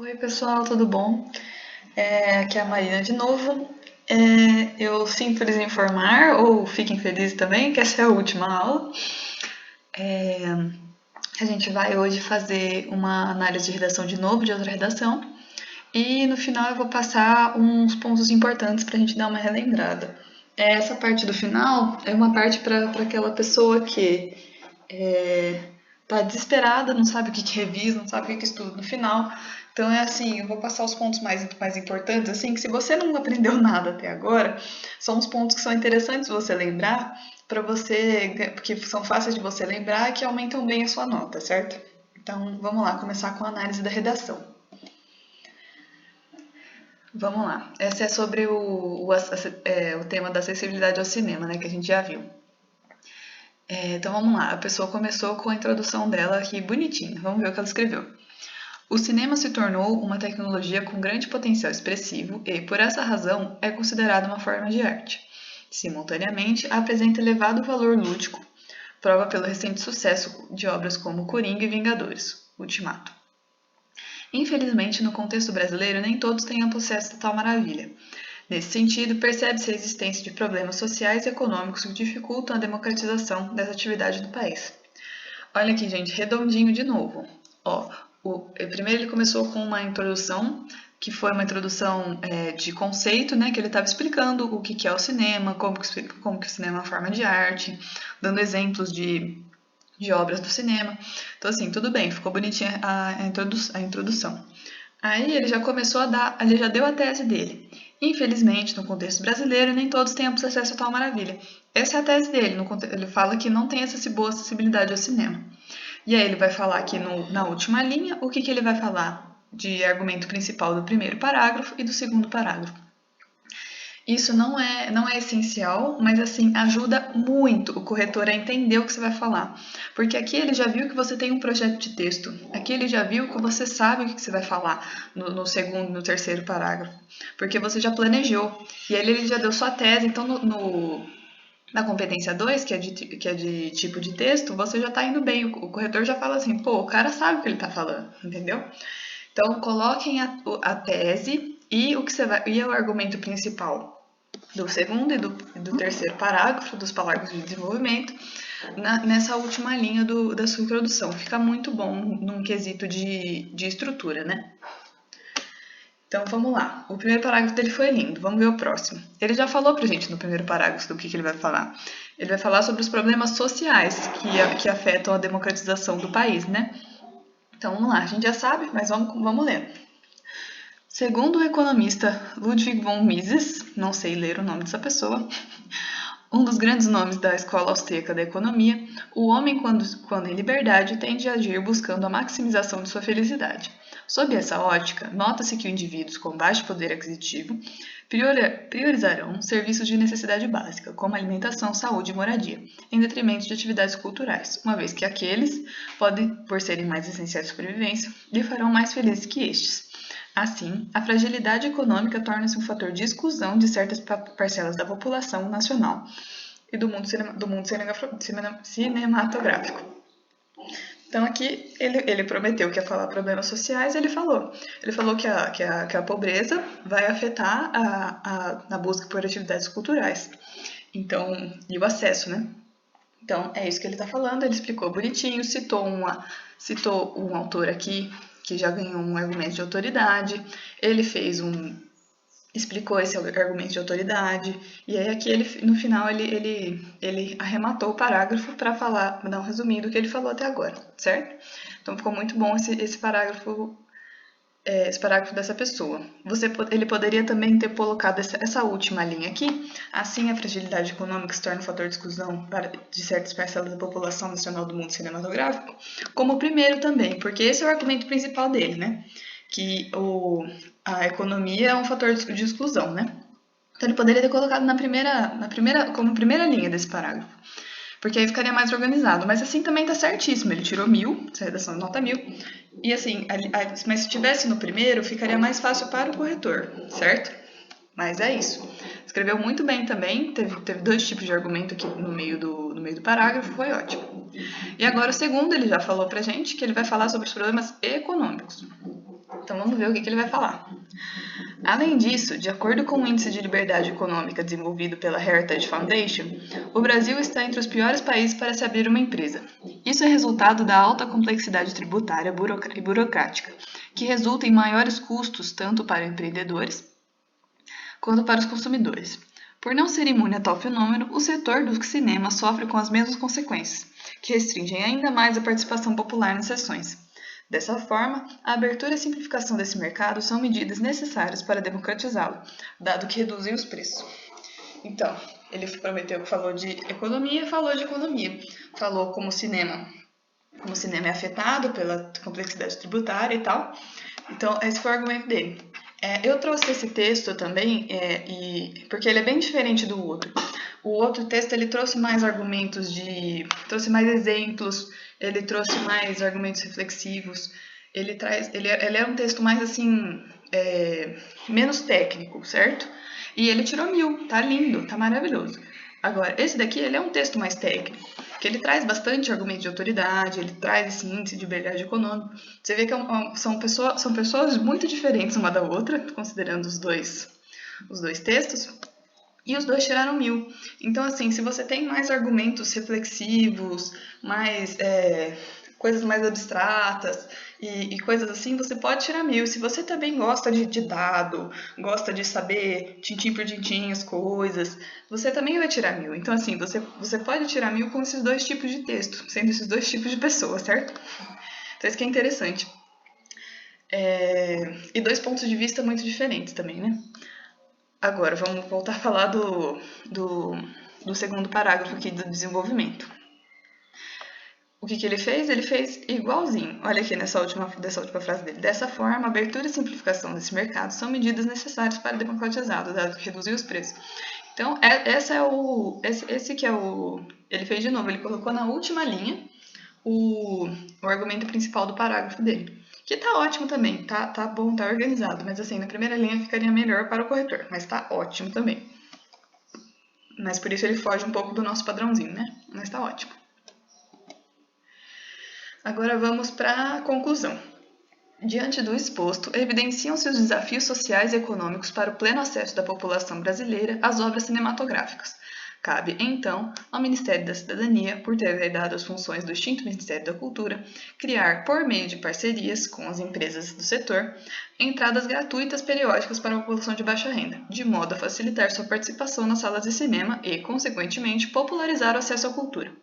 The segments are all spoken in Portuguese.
Oi, pessoal, tudo bom? Aqui é a Marina de novo. Eu sinto lhes informar, ou fiquem felizes também, que essa é a última aula. A gente vai hoje fazer uma análise de redação de novo, de outra redação. E no final eu vou passar uns pontos importantes para a gente dar uma relembrada. Essa parte do final é uma parte para aquela pessoa que tá desesperada, não sabe o que revisa, não sabe o que estuda no final. Então é assim, eu vou passar os pontos mais importantes, assim, que se você não aprendeu nada até agora, são os pontos que são interessantes você lembrar, para você, porque são fáceis de você lembrar e que aumentam bem a sua nota, certo? Então vamos lá, começar com a análise da redação. Vamos lá. Essa é sobre o tema da acessibilidade ao cinema, né, que a gente já viu. Então vamos lá, a pessoa começou com a introdução dela aqui bonitinha. Vamos ver o que ela escreveu. O cinema se tornou uma tecnologia com grande potencial expressivo e, por essa razão, é considerado uma forma de arte. Simultaneamente, apresenta elevado valor lúdico, prova pelo recente sucesso de obras como Coringa e Vingadores, Ultimato. Infelizmente, no contexto brasileiro, nem todos têm acesso a tal maravilha. Nesse sentido, percebe-se a existência de problemas sociais e econômicos que dificultam a democratização dessa atividade no país. Olha aqui, gente, redondinho de novo. Primeiro ele começou com uma introdução, que foi uma introdução de conceito, né, que ele estava explicando o que é o cinema, como que o cinema é uma forma de arte, dando exemplos de obras do cinema. Então, assim, tudo bem, ficou bonitinha a introdução. Aí ele já começou ele já deu a tese dele. Infelizmente, no contexto brasileiro, nem todos têm acesso a tal maravilha. Essa é a tese dele. Ele fala que não tem essa boa acessibilidade ao cinema. E aí ele vai falar aqui na última linha o que ele vai falar de argumento principal do primeiro parágrafo e do segundo parágrafo. Isso não é essencial, mas assim ajuda muito o corretor a entender o que você vai falar. Porque aqui ele já viu que você tem um projeto de texto. Aqui ele já viu que você sabe o que você vai falar no segundo, no terceiro parágrafo. Porque você já planejou. E ele já deu sua tese. Então, na competência 2, que é de tipo de texto, você já está indo bem. O corretor já fala assim, pô, o cara sabe o que ele está falando, entendeu? Então, coloquem a tese e o argumento principal do segundo e do terceiro parágrafo, dos parágrafos de desenvolvimento, nessa última linha da sua introdução. Fica muito bom num quesito de estrutura, né? Então vamos lá. O primeiro parágrafo dele foi lindo. Vamos ver o próximo. Ele já falou pra gente no primeiro parágrafo do que ele vai falar. Ele vai falar sobre os problemas sociais que afetam a democratização do país, né? Então vamos lá. A gente já sabe, mas vamos ler. Segundo o economista Ludwig von Mises, não sei ler o nome dessa pessoa, um dos grandes nomes da escola austríaca da economia, o homem, quando em liberdade, tende a agir buscando a maximização de sua felicidade. Sob essa ótica, nota-se que indivíduos com baixo poder aquisitivo priorizarão serviços de necessidade básica, como alimentação, saúde e moradia, em detrimento de atividades culturais, uma vez que aqueles podem, por serem mais essenciais à sobrevivência, lhe farão mais felizes que estes. Assim, a fragilidade econômica torna-se um fator de exclusão de certas parcelas da população nacional e do mundo cinematográfico. Então aqui ele prometeu que ia falar problemas sociais, ele falou. Ele falou que a pobreza vai afetar a busca por atividades culturais. Então, e o acesso, né? Então, é isso que ele está falando, ele explicou bonitinho, citou um autor aqui que já ganhou um argumento de autoridade, ele explicou esse argumento de autoridade, e aí aqui no final ele arrematou o parágrafo para dar um resumido do que ele falou até agora, certo? Então ficou muito bom esse parágrafo dessa pessoa. Ele poderia também ter colocado essa última linha aqui, assim a fragilidade econômica se torna um fator de exclusão de certas parcelas da população nacional do mundo cinematográfico, como o primeiro também, porque esse é o argumento principal dele, né? Que a economia é um fator de exclusão, né? Então ele poderia ter colocado como primeira linha desse parágrafo, porque aí ficaria mais organizado. Mas assim também tá certíssimo, ele tirou 1000, essa redação nota 1000, e assim, mas se tivesse no primeiro, ficaria mais fácil para o corretor, certo? Mas é isso. Escreveu muito bem também, teve 2 tipos de argumento aqui no meio do parágrafo, foi ótimo. E agora o segundo, ele já falou pra gente que ele vai falar sobre os problemas econômicos. Então vamos ver o que ele vai falar. Além disso, de acordo com o Índice de Liberdade Econômica desenvolvido pela Heritage Foundation, o Brasil está entre os piores países para se abrir uma empresa. Isso é resultado da alta complexidade tributária e burocrática, que resulta em maiores custos tanto para empreendedores quanto para os consumidores. Por não ser imune a tal fenômeno, o setor do cinema sofre com as mesmas consequências, que restringem ainda mais a participação popular nas sessões. Dessa forma, a abertura e a simplificação desse mercado são medidas necessárias para democratizá-lo, dado que reduzem os preços. Então, ele prometeu que falou de economia, falou como o cinema é afetado pela complexidade tributária e tal. Então, esse foi o argumento dele. Eu trouxe esse texto também, porque ele é bem diferente do outro. O outro texto ele trouxe mais argumentos trouxe mais exemplos, ele trouxe mais argumentos reflexivos. Ele é um texto mais assim, menos técnico, certo? E ele tirou 1000, tá lindo, tá maravilhoso. Agora, esse daqui ele é um texto mais técnico, que ele traz bastante argumento de autoridade, ele traz esse índice de liberdade econômica. Você vê que são pessoas muito diferentes uma da outra, considerando os dois textos, e os dois tiraram 1000. Então, assim, se você tem mais argumentos reflexivos, mais coisas mais abstratas e coisas assim, você pode tirar 1000. Se você também gosta de dado, gosta de saber tintim por tintim as coisas, você também vai tirar 1000. Então, assim, você pode tirar 1000 com esses dois tipos de texto, sendo esses dois tipos de pessoas, certo? Então, isso que é interessante. E dois pontos de vista muito diferentes também, né? Agora, vamos voltar a falar do segundo parágrafo aqui do desenvolvimento. O que ele fez? Ele fez igualzinho. Olha aqui dessa última frase dele. Dessa forma, a abertura e simplificação desse mercado são medidas necessárias para democratizá-lo, dado que reduzir os preços. Então, esse que é o... Ele fez de novo, ele colocou na última linha o argumento principal do parágrafo dele. Que tá ótimo também, tá bom, tá organizado. Mas assim, na primeira linha ficaria melhor para o corretor. Mas tá ótimo também. Mas por isso ele foge um pouco do nosso padrãozinho, né? Mas tá ótimo. Agora vamos para a conclusão. Diante do exposto, evidenciam-se os desafios sociais e econômicos para o pleno acesso da população brasileira às obras cinematográficas. Cabe, então, ao Ministério da Cidadania, por ter herdado as funções do extinto Ministério da Cultura, criar, por meio de parcerias com as empresas do setor, entradas gratuitas periódicas para a população de baixa renda, de modo a facilitar sua participação nas salas de cinema e, consequentemente, popularizar o acesso à cultura.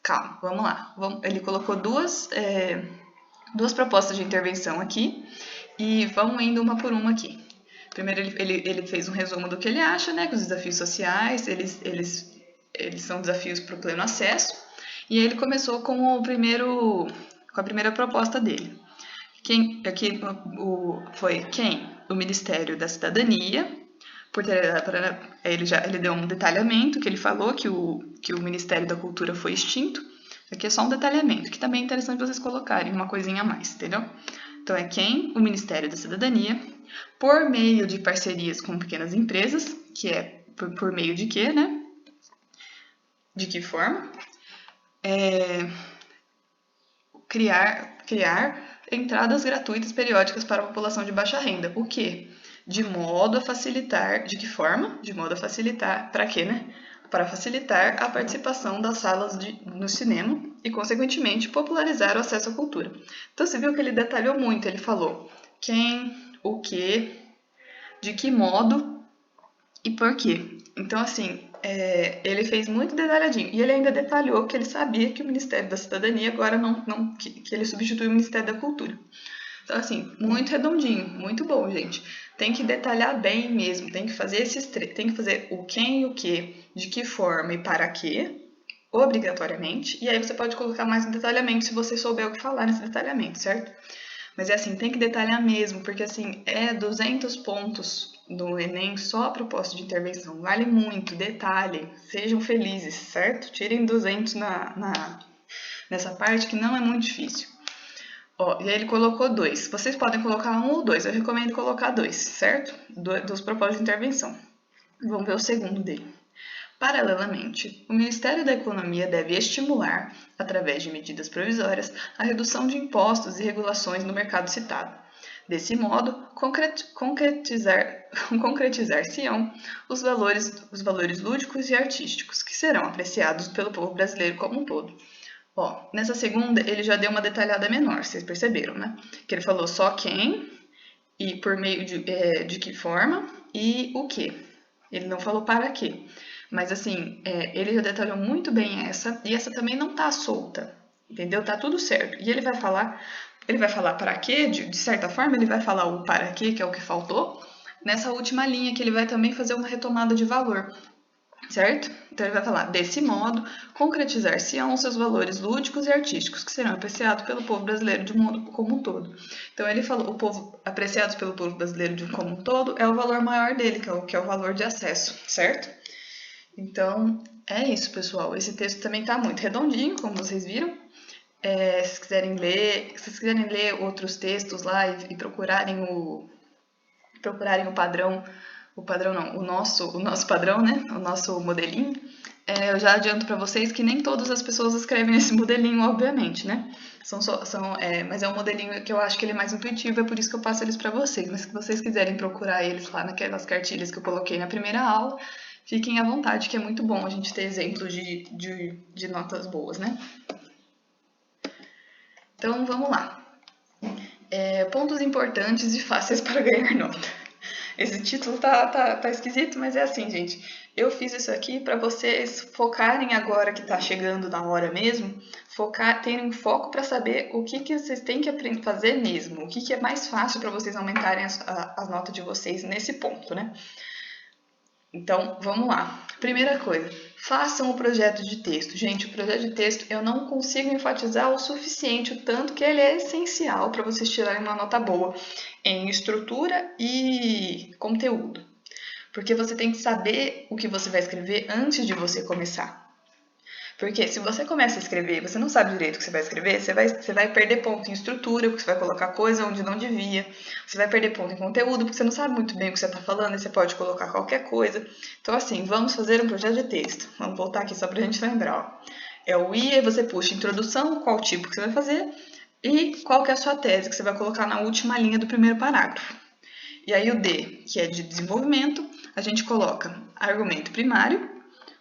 Calma, vamos lá. Ele colocou duas propostas de intervenção aqui e vamos indo uma por uma aqui. Primeiro ele fez um resumo do que ele acha, né, que os desafios sociais, eles são desafios para o pleno acesso, e aí ele começou com a primeira proposta dele. O Ministério da Cidadania, ele deu um detalhamento, que ele falou que o Ministério da Cultura foi extinto. Aqui é só um detalhamento, que também é interessante vocês colocarem uma coisinha a mais, entendeu? Então, o Ministério da Cidadania, por meio de parcerias com pequenas empresas, que é por meio de quê, né? De que forma? Criar entradas gratuitas periódicas para a população de baixa renda. O quê? De modo a facilitar... De que forma? De modo a facilitar... Para quê, né? Para facilitar a participação das salas no cinema e, consequentemente, popularizar o acesso à cultura. Então, você viu que ele detalhou muito. Ele falou quem, o que, de que modo e por quê. Então, assim, ele fez muito detalhadinho. E ele ainda detalhou que ele sabia que o Ministério da Cidadania agora que ele substitui o Ministério da Cultura. Então, assim, muito redondinho, muito bom, gente. Tem que detalhar bem mesmo, tem que fazer tem que fazer o quem e o que, de que forma e para quê, obrigatoriamente. E aí você pode colocar mais um detalhamento se você souber o que falar nesse detalhamento, certo? Mas assim, tem que detalhar mesmo, porque assim, 200 pontos do Enem só a proposta de intervenção. Vale muito, detalhem, sejam felizes, certo? Tirem 200 nessa parte que não é muito difícil. E aí ele colocou 2. Vocês podem colocar 1 ou 2. Eu recomendo colocar 2, certo? Dos propósitos de intervenção. Vamos ver o segundo dele. Paralelamente, o Ministério da Economia deve estimular, através de medidas provisórias, a redução de impostos e regulações no mercado citado, Desse modo, concretizar-se-ão os valores lúdicos e artísticos, que serão apreciados pelo povo brasileiro como um todo. Ó, nessa segunda, ele já deu uma detalhada menor, vocês perceberam, né? Que ele falou só quem, e por meio de que forma, e o que. Ele não falou para quê. Mas, assim, ele já detalhou muito bem essa, e essa também não tá solta, entendeu? Tá tudo certo. E ele vai falar para quê, de certa forma, ele vai falar o para quê, que é o que faltou, nessa última linha, que ele vai também fazer uma retomada de valor. Certo? Então ele vai falar, desse modo, concretizar-se-ão seus valores lúdicos e artísticos, que serão apreciados pelo povo brasileiro de um modo como um todo. Então ele falou, o povo apreciado pelo povo brasileiro de um como um todo é o valor maior dele, que é o valor de acesso, certo? Então é isso, pessoal. Esse texto também está muito redondinho, como vocês viram. Se vocês quiserem ler outros textos lá e procurarem o padrão. O padrão não, o nosso padrão, né? O nosso modelinho. Eu já adianto para vocês que nem todas as pessoas escrevem esse modelinho, obviamente, né? Mas é um modelinho que eu acho que ele é mais intuitivo, é por isso que eu passo eles para vocês. Mas se vocês quiserem procurar eles lá naquelas cartilhas que eu coloquei na primeira aula, fiquem à vontade, que é muito bom a gente ter exemplos de notas boas, né? Então, vamos lá. Pontos importantes e fáceis para ganhar nota. Esse título tá esquisito, mas é assim, gente. Eu fiz isso aqui para vocês focarem agora que tá chegando na hora mesmo, terem foco para saber o que vocês têm que fazer mesmo, o que é mais fácil para vocês aumentarem as notas de vocês nesse ponto, né? Então, vamos lá. Primeira coisa, façam o projeto de texto. Gente, o projeto de texto eu não consigo enfatizar o suficiente, o tanto que ele é essencial para vocês tirarem uma nota boa em estrutura e conteúdo. Porque você tem que saber o que você vai escrever antes de você começar. Porque se você começa a escrever e você não sabe direito o que você vai escrever, você vai perder ponto em estrutura, porque você vai colocar coisa onde não devia. Você vai perder ponto em conteúdo, porque você não sabe muito bem o que você está falando e você pode colocar qualquer coisa. Então, assim, vamos fazer um projeto de texto. Vamos voltar aqui só para a gente lembrar. Ó. É o I, aí você puxa introdução, qual tipo que você vai fazer e qual que é a sua tese que você vai colocar na última linha do primeiro parágrafo. E aí o D, que é de desenvolvimento, a gente coloca argumento primário,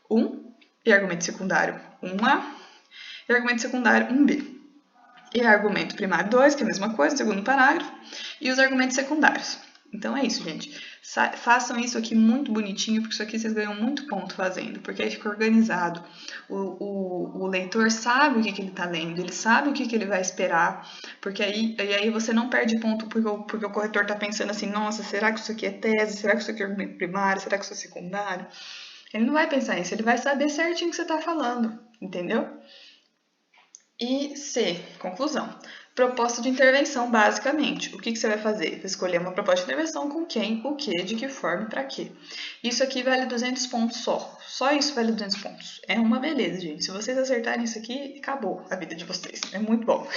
1, e argumento secundário 1A, e argumento secundário 1B. E argumento primário 2, que é a mesma coisa, segundo parágrafo, e os argumentos secundários. Então é isso, gente. Façam isso aqui muito bonitinho, porque isso aqui vocês ganham muito ponto fazendo, porque aí fica organizado. O leitor sabe o que ele está lendo, ele sabe o que ele vai esperar, porque aí você não perde ponto porque o corretor está pensando assim, nossa, será que isso aqui é tese? Será que isso aqui é argumento primário? Será que isso é secundário? Ele não vai pensar nisso, ele vai saber certinho o que você está falando, entendeu? E C, conclusão. Proposta de intervenção, basicamente. O que você vai fazer? Vai escolher uma proposta de intervenção com quem, o que, de que forma e para quê. Isso aqui vale 200 pontos só. Só isso vale 200 pontos. É uma beleza, gente. Se vocês acertarem isso aqui, acabou a vida de vocês. É muito bom.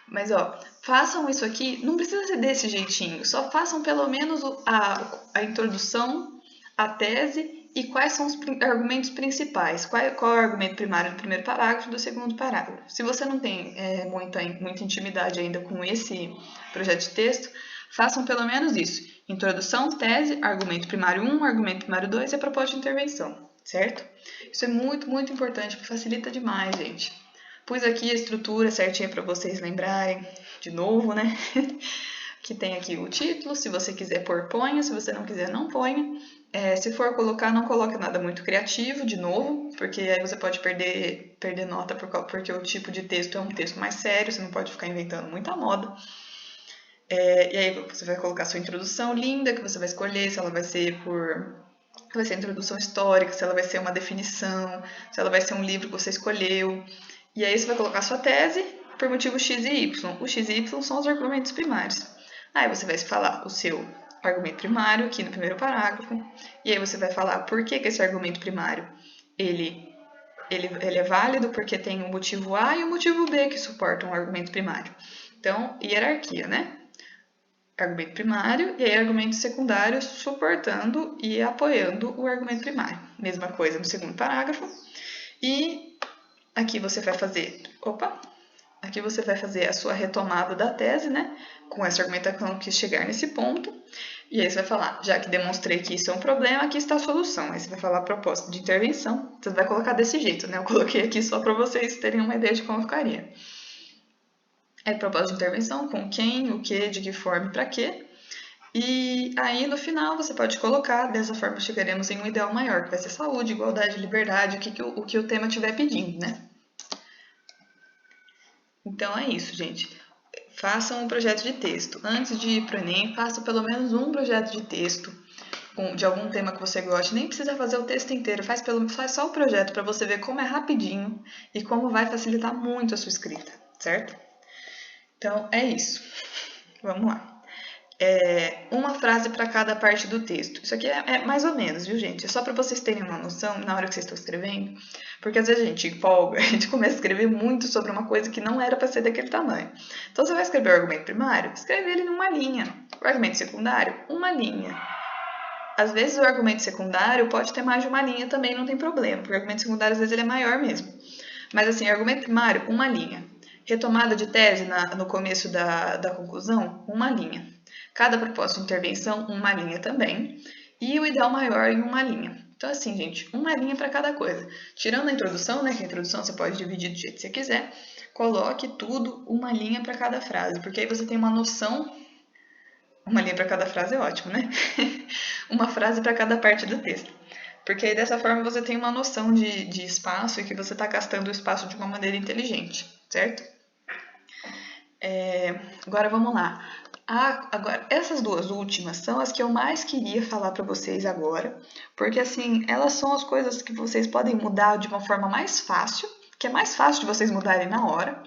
Mas, ó, façam isso aqui. Não precisa ser desse jeitinho. Só façam pelo menos a introdução, a tese e quais são os argumentos principais. Qual é o argumento primário do primeiro parágrafo e do segundo parágrafo. Se você não tem muita intimidade ainda com esse projeto de texto, façam pelo menos isso. Introdução, tese, argumento primário 1, argumento primário 2 e a proposta de intervenção, certo? Isso é muito, muito importante, porque facilita demais, gente. Pus aqui a estrutura certinha para vocês lembrarem de novo, né? Que tem aqui o título, se você quiser pôr, ponha, se você não quiser, não ponha. Se for colocar, não coloque nada muito criativo, de novo, porque aí você pode perder nota, porque o tipo de texto é um texto mais sério, você não pode ficar inventando muita moda. E aí você vai colocar sua introdução linda, que você vai escolher, se ela vai ser introdução histórica, se ela vai ser uma definição, se ela vai ser um livro que você escolheu. E aí você vai colocar sua tese por motivo X e Y. O X e Y são os argumentos primários. Aí você vai falar o seu argumento primário aqui no primeiro parágrafo. E aí você vai falar por que esse argumento primário ele é válido, porque tem o motivo A e o motivo B que suportam o argumento primário. Então, hierarquia, né? Argumento primário e aí argumento secundário suportando e apoiando o argumento primário. Mesma coisa no segundo parágrafo. E aqui você vai fazer... Opa! Aqui você vai fazer a sua retomada da tese, né? Com essa argumentação que chegar nesse ponto. E aí você vai falar, já que demonstrei que isso é um problema, aqui está a solução. Aí você vai falar a proposta de intervenção. Você vai colocar desse jeito, né? Eu coloquei aqui só para vocês terem uma ideia de como ficaria. Aí proposta de intervenção, com quem, o que, de que forma e para quê. E aí no final você pode colocar, dessa forma chegaremos em um ideal maior, que vai ser saúde, igualdade, liberdade, o que o tema estiver pedindo, né? Então é isso, gente. Façam um projeto de texto. Antes de ir para o Enem, façam pelo menos um projeto de texto de algum tema que você goste. Nem precisa fazer o texto inteiro, faz só o projeto para você ver como é rapidinho e como vai facilitar muito a sua escrita, certo? Então é isso. Vamos lá. Uma frase para cada parte do texto. Isso aqui é mais ou menos, viu, gente? É só para vocês terem uma noção na hora que vocês estão escrevendo, porque às vezes a gente empolga, a gente começa a escrever muito sobre uma coisa que não era para ser daquele tamanho. Então você vai escrever o argumento primário, escreve ele numa linha. O argumento secundário, uma linha. Às vezes o argumento secundário pode ter mais de uma linha também, não tem problema, porque o argumento secundário às vezes ele é maior mesmo. Mas assim, argumento primário, uma linha. Retomada de tese no começo da conclusão, uma linha. Cada proposta de intervenção, uma linha também. E o ideal maior em uma linha. Então, assim, gente, uma linha para cada coisa. Tirando a introdução, né, que a introdução você pode dividir do jeito que você quiser, coloque tudo uma linha para cada frase, porque aí você tem uma noção. Uma linha para cada frase é ótimo, né? Uma frase para cada parte do texto. Porque aí dessa forma você tem uma noção de espaço e que você está gastando o espaço de uma maneira inteligente, certo? Agora vamos lá. Agora, essas duas últimas são as que eu mais queria falar para vocês agora, porque assim, elas são as coisas que vocês podem mudar de uma forma mais fácil, que é mais fácil de vocês mudarem na hora.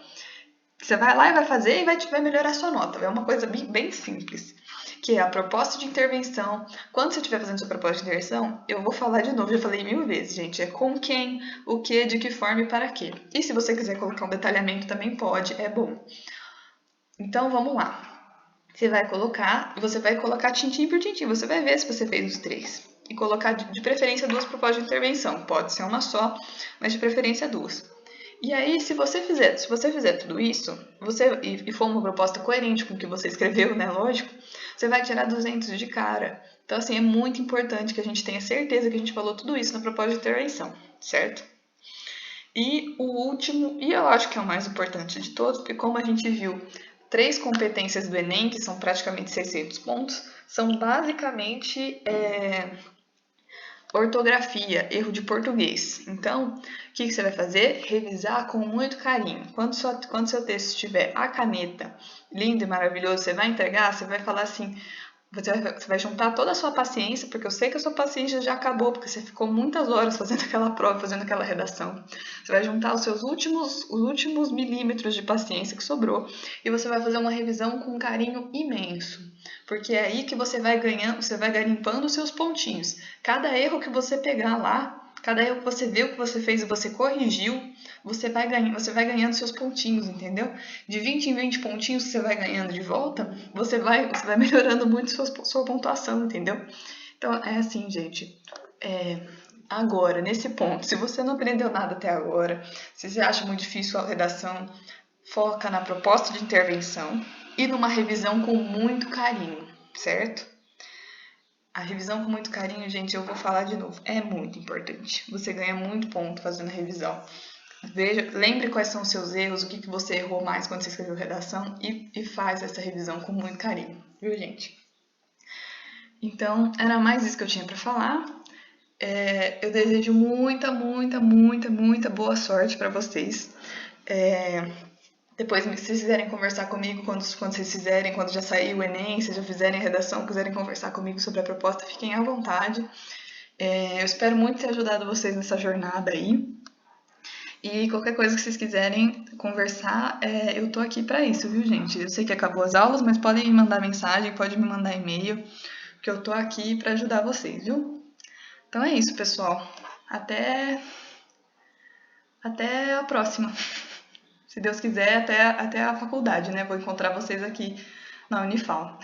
Você vai lá e vai fazer e vai melhorar a sua nota. É uma coisa bem simples, que é a proposta de intervenção. Quando você estiver fazendo sua proposta de intervenção, eu vou falar de novo, já falei 1000 vezes, gente. É com quem, o que, de que forma e para quê. E se você quiser colocar um detalhamento também pode, é bom. Então vamos lá. Você vai colocar tintim por tintim. Você vai ver se você fez os 3. E colocar de preferência 2 propostas de intervenção. Pode ser uma só, mas de preferência 2. E aí, se você fizer tudo isso, e for uma proposta coerente com o que você escreveu, né, lógico, você vai tirar 200 de cara. Então, assim, é muito importante que a gente tenha certeza que a gente falou tudo isso na proposta de intervenção, certo? E o último, e eu acho que é o mais importante de todos, porque como a gente viu, 3 competências do Enem, que são praticamente 600 pontos, são basicamente ortografia, erro de português. Então, o que você vai fazer? Revisar com muito carinho. Quando seu texto estiver a caneta, lindo e maravilhoso, você vai entregar, você vai falar assim, você vai juntar toda a sua paciência, porque eu sei que a sua paciência já acabou, porque você ficou muitas horas fazendo aquela prova, fazendo aquela redação. Você vai juntar os últimos milímetros de paciência que sobrou e você vai fazer uma revisão com um carinho imenso, porque é aí que você vai ganhando, você vai garimpando os seus pontinhos. Cada erro que você pegar lá, cada erro que você viu que você fez e você corrigiu, você vai ganhando seus pontinhos, entendeu? De 20 em 20 pontinhos que você vai ganhando de volta, você vai melhorando muito sua pontuação, entendeu? Então, é assim, gente. Agora, nesse ponto, se você não aprendeu nada até agora, se você acha muito difícil a redação, foca na proposta de intervenção e numa revisão com muito carinho, certo? A revisão com muito carinho, gente, eu vou falar de novo, é muito importante. Você ganha muito ponto fazendo a revisão. Lembre quais são os seus erros, o que você errou mais quando você escreveu redação e faz essa revisão com muito carinho, viu, gente? Então, era mais isso que eu tinha para falar. Eu desejo muita boa sorte para vocês. Depois, se vocês quiserem conversar comigo quando vocês fizerem, quando já sair o Enem, se já fizerem a redação, quiserem conversar comigo sobre a proposta, fiquem à vontade. Eu espero muito ter ajudado vocês nessa jornada aí. E qualquer coisa que vocês quiserem conversar, eu tô aqui para isso, viu, gente? Eu sei que acabou as aulas, mas podem me mandar mensagem, podem me mandar e-mail, que eu tô aqui para ajudar vocês, viu? Então é isso, pessoal. Até a próxima. Se Deus quiser, até a faculdade, né? Vou encontrar vocês aqui na Unifal.